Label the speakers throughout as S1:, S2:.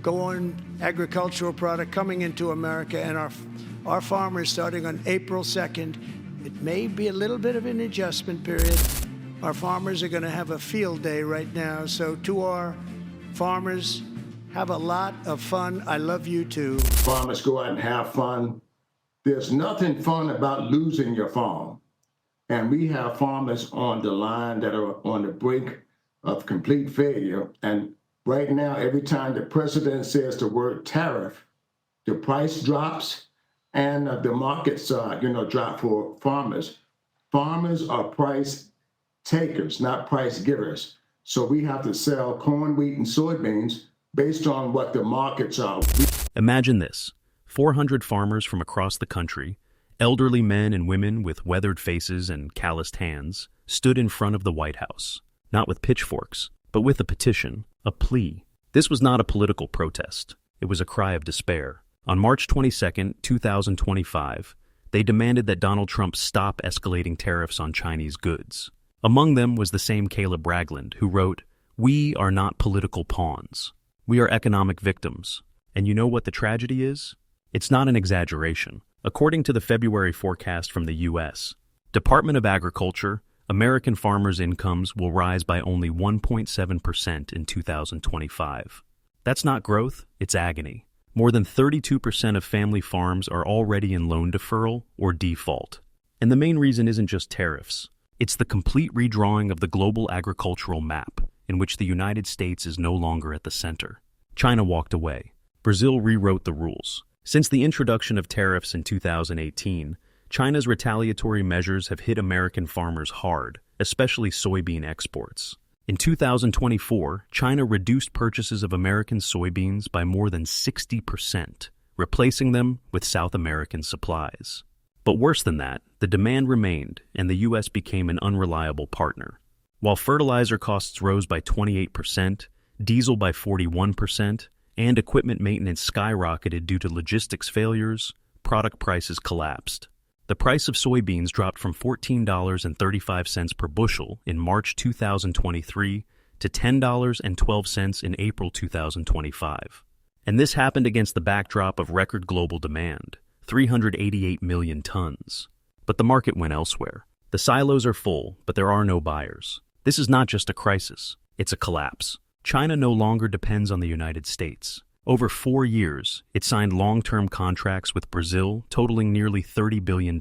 S1: going agricultural product coming into America, and our farmers starting on April 2nd. It may be a little bit of an adjustment period. Our farmers are going to have a field day right now. So to our farmers, have a lot of fun. I love you too.
S2: Farmers, go out and have fun. There's nothing fun about losing your farm. And we have farmers on the line that are on the brink of complete failure. And right now, every time the president says the word tariff, the price drops and the markets, drop for farmers. Farmers are price takers, not price givers. So we have to sell corn, wheat, and soybeans based on what the markets are.
S3: Imagine this: 400 farmers from across the country, elderly men and women with weathered faces and calloused hands, stood in front of the White House, not with pitchforks, but with a petition, a plea. This was not a political protest. It was a cry of despair. On March 22, 2025, they demanded that Donald Trump stop escalating tariffs on Chinese goods. Among them was the same Caleb Ragland, who wrote, "We are not political pawns. We are economic victims." And you know what the tragedy is? It's not an exaggeration. According to the February forecast from the U.S. Department of Agriculture, American farmers' incomes will rise by only 1.7% in 2025. That's not growth, it's agony. More than 32% of family farms are already in loan deferral or default. And the main reason isn't just tariffs. It's the complete redrawing of the global agricultural map, in which the United States is no longer at the center. China walked away. Brazil rewrote the rules. Since the introduction of tariffs in 2018, China's retaliatory measures have hit American farmers hard, especially soybean exports. In 2024, China reduced purchases of American soybeans by more than 60%, replacing them with South American supplies. But worse than that, the demand remained, and the U.S. became an unreliable partner. While fertilizer costs rose by 28%, diesel by 41%, and equipment maintenance skyrocketed due to logistics failures, product prices collapsed. The price of soybeans dropped from $14.35 per bushel in March 2023 to $10.12 in April 2025. And this happened against the backdrop of record global demand, 388 million tons. But the market went elsewhere. The silos are full, but there are no buyers. This is not just a crisis, it's a collapse. China no longer depends on the United States. Over 4 years, it signed long-term contracts with Brazil totaling nearly $30 billion,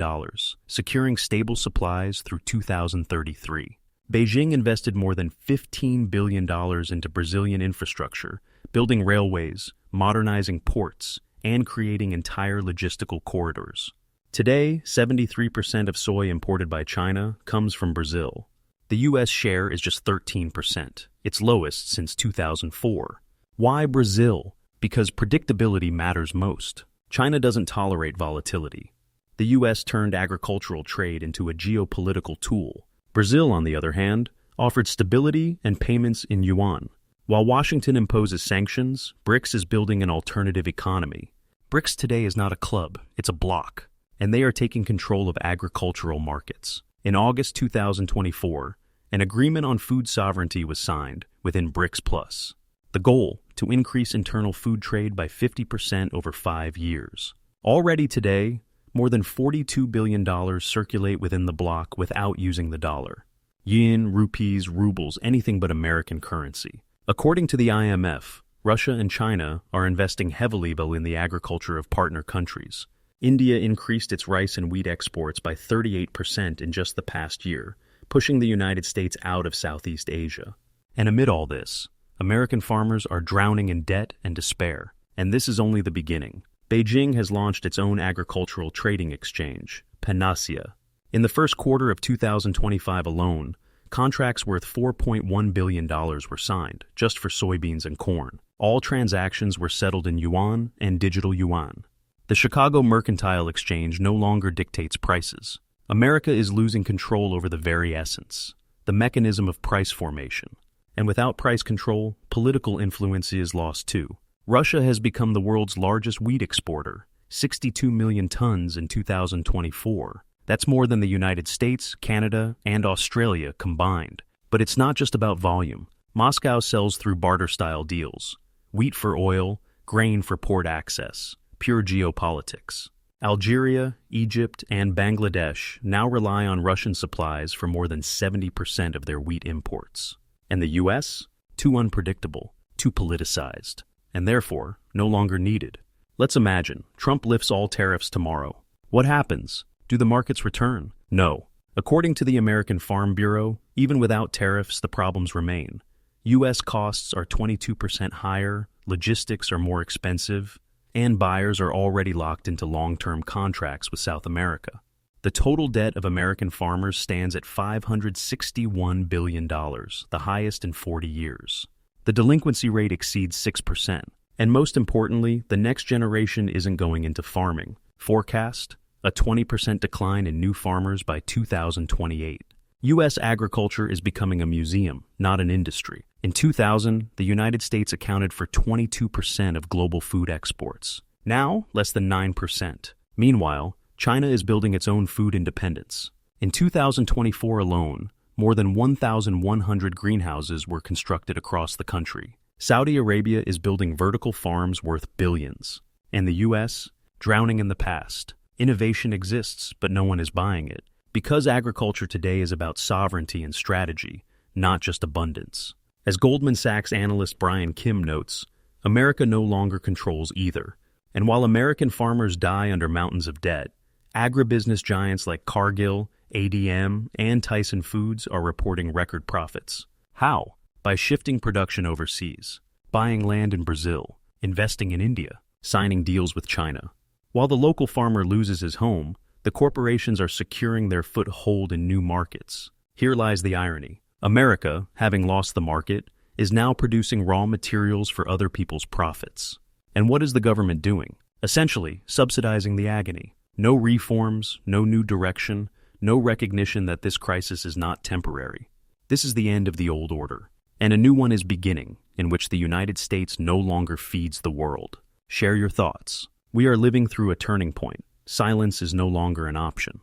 S3: securing stable supplies through 2033. Beijing invested more than $15 billion into Brazilian infrastructure, building railways, modernizing ports, and creating entire logistical corridors. Today, 73% of soy imported by China comes from Brazil. The U.S. share is just 13%, its lowest since 2004. Why Brazil? Because predictability matters most. China doesn't tolerate volatility. The U.S. turned agricultural trade into a geopolitical tool. Brazil, on the other hand, offered stability and payments in yuan. While Washington imposes sanctions, BRICS is building an alternative economy. BRICS today is not a club, it's a bloc, and they are taking control of agricultural markets. In August 2024, an agreement on food sovereignty was signed within BRICS Plus. The goal, to increase internal food trade by 50% over 5 years. Already today, more than $42 billion circulate within the bloc without using the dollar. Yen, rupees, rubles, anything but American currency. According to the IMF, Russia and China are investing heavily in the agriculture of partner countries. India increased its rice and wheat exports by 38% in just the past year, pushing the United States out of Southeast Asia. And amid all this, American farmers are drowning in debt and despair, and this is only the beginning. Beijing has launched its own agricultural trading exchange, Panacea. In the first quarter of 2025 alone, contracts worth $4.1 billion were signed, just for soybeans and corn. All transactions were settled in yuan and digital yuan. The Chicago Mercantile Exchange no longer dictates prices. America is losing control over the very essence, the mechanism of price formation. And without price control, political influence is lost too. Russia has become the world's largest wheat exporter, 62 million tons in 2024. That's more than the United States, Canada, and Australia combined. But it's not just about volume. Moscow sells through barter-style deals. wheat for oil, grain for port access, pure geopolitics. Algeria, Egypt, and Bangladesh now rely on Russian supplies for more than 70% of their wheat imports. And the U.S.? Too unpredictable, too politicized, and therefore no longer needed. Let's imagine Trump lifts all tariffs tomorrow. What happens? Do the markets return? No. According to the American Farm Bureau, even without tariffs, the problems remain. U.S. costs are 22% higher, logistics are more expensive, and buyers are already locked into long-term contracts with South America. The total debt of American farmers stands at $561 billion, the highest in 40 years. The delinquency rate exceeds 6%. And most importantly, the next generation isn't going into farming. Forecast: a 20% decline in new farmers by 2028. U.S. agriculture is becoming a museum, not an industry. In 2000, the United States accounted for 22% of global food exports. Now, less than 9%. Meanwhile, China is building its own food independence. In 2024 alone, more than 1,100 greenhouses were constructed across the country. Saudi Arabia is building vertical farms worth billions. And the U.S., drowning in the past. Innovation exists, but no one is buying it. Because agriculture today is about sovereignty and strategy, not just abundance. As Goldman Sachs analyst Brian Kim notes, America no longer controls either. And while American farmers die under mountains of debt, agribusiness giants like Cargill, ADM, and Tyson Foods are reporting record profits. How? By shifting production overseas, buying land in Brazil, investing in India, signing deals with China. While the local farmer loses his home, the corporations are securing their foothold in new markets. Here lies the irony. America, having lost the market, is now producing raw materials for other people's profits. And what is the government doing? Essentially, subsidizing the agony. No reforms, no new direction, no recognition that this crisis is not temporary. This is the end of the old order. And a new one is beginning, in which the United States no longer feeds the world. Share your thoughts. We are living through a turning point. Silence is no longer an option.